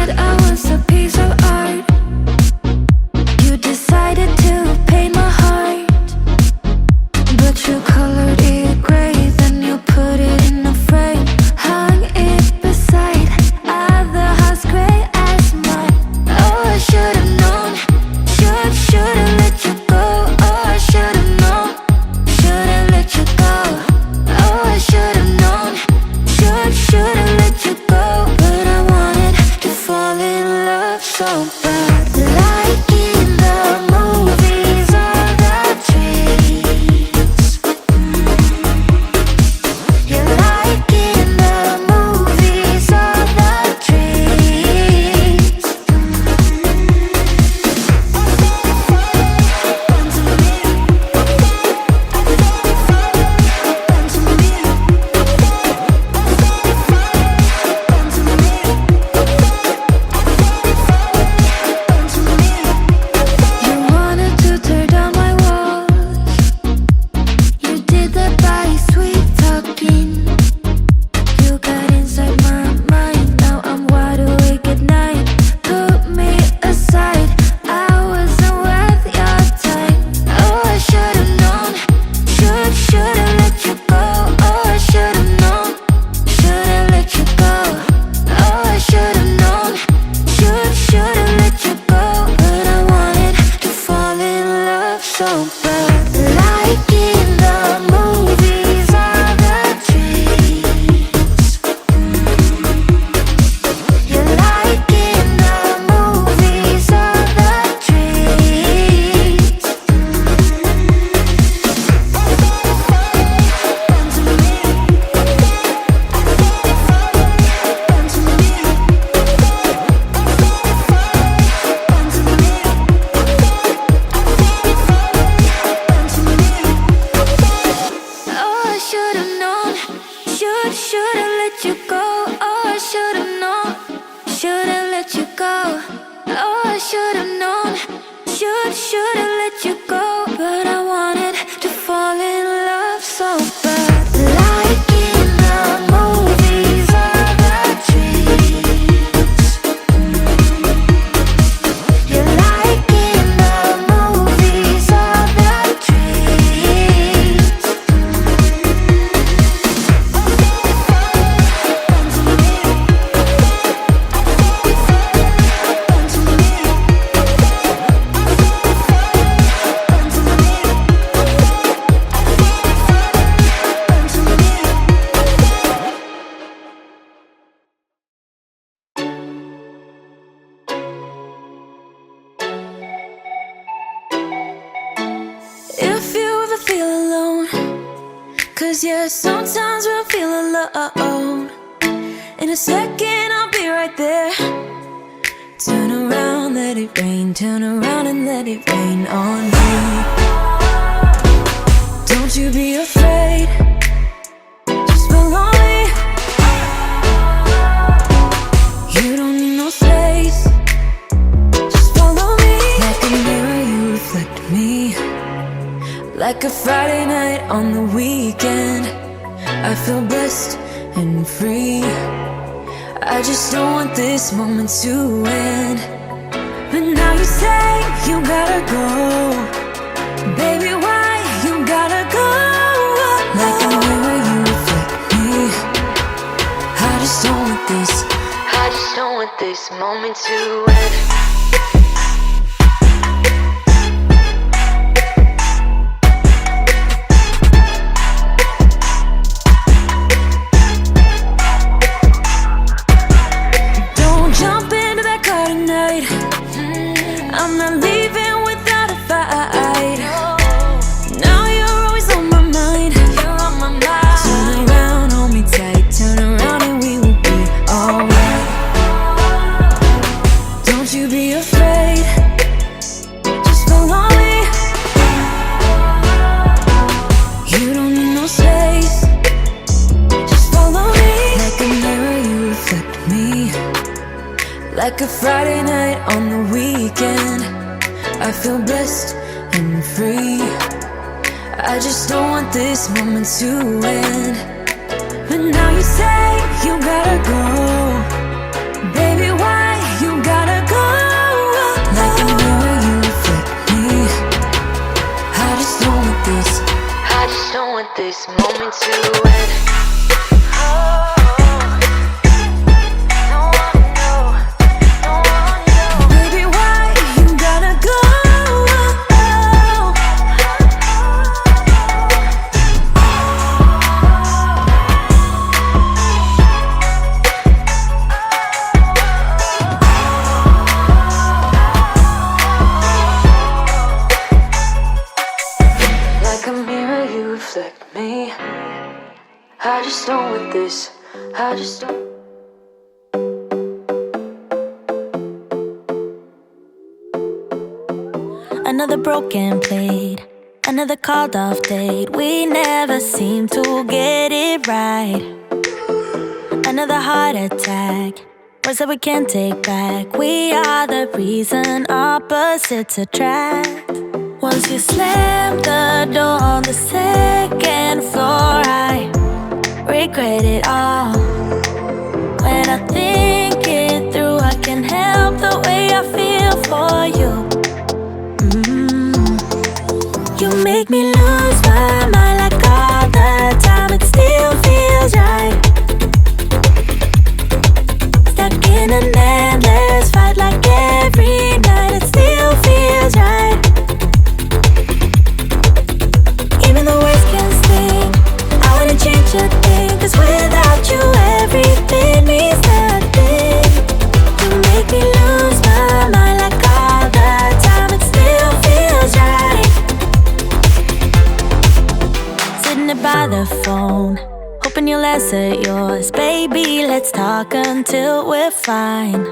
said I was a piece of art. You decided to paint my heart, but you colored it gray, then you put it in a frame, hung it beside other house gray as mine. Oh, I should've known, should've let you go. Oh, I should've known, should've let you go. Oh, I should've known, should've let you go. But I wanted to fall in love so bad, like in the movies or the dreams. You're like in the movies or the dreams. You wanted to tear down my walls. You did that by sweet talking. You got inside my mind. Now I'm wide awake at night. Put me aside, I wasn't worth your time. Oh, I should've known, should've let you go. Oh, I should've known, should've let you go. Oh, I should've known, should've let you go. But I wanted to fall in love so bad, like in the movies or the dreams. You're like in the movies or the dreams. Oh, I should've known, should've let you go. Oh, I should've known, should've let you go. Oh, I should've known, should've let you go. But I wanted to fall in love so bad, like in the movies or the dreams. You're like in the movies or the dreams. If you ever feel alone, 'cause yeah, sometimes we'll feel alone. In a second I'll be right there. Turn around, let it rain. Turn around and let it rain on me. Don't you be afraid, just follow me. You don't need no space, just follow me. Like a mirror you reflect me, like a Friday night on the weekend. I feel blessed and free. I just don't want this moment to end. But now you say you gotta go. Baby, why you gotta go? Like a mirror you reflect me. I just don't want this, I just don't want this moment to end. I'm not leaving without a fight. Now you're always on my mind. You're on my mind. Turn around, hold me tight. Turn around and we will be alright. Don't you be afraid, just follow me. You don't need no space, just follow me. Like a mirror you reflect me, like a Friday night on the weekend. I feel blessed and free. I just don't want this moment to end. But now you say you gotta go. Baby, why this moment to end. Baby, why you gotta go? Like a mirror, you reflect me. I just don't want this. I just don't. Another broken plate, another called off date. We never seem to get it right. Another heart attack, words that we can't take back. We are the reason opposites attract. Once you slam the door on the second floor, I regret it all. When I think it through, I can't help the way I feel for you. You make me lose my mind like all the time. It still feels right. Stuck in an endless fight like every night. It still feels right. Even the words can sting. I wouldn't change a thing, 'cause without you everything means nothing. You make me lose my mind like all the time. It still feels right. Sitting by the phone, hoping you'll answer yours. Baby, let's talk until we're fine.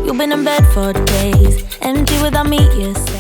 You've been in bed for days, empty without me, you say.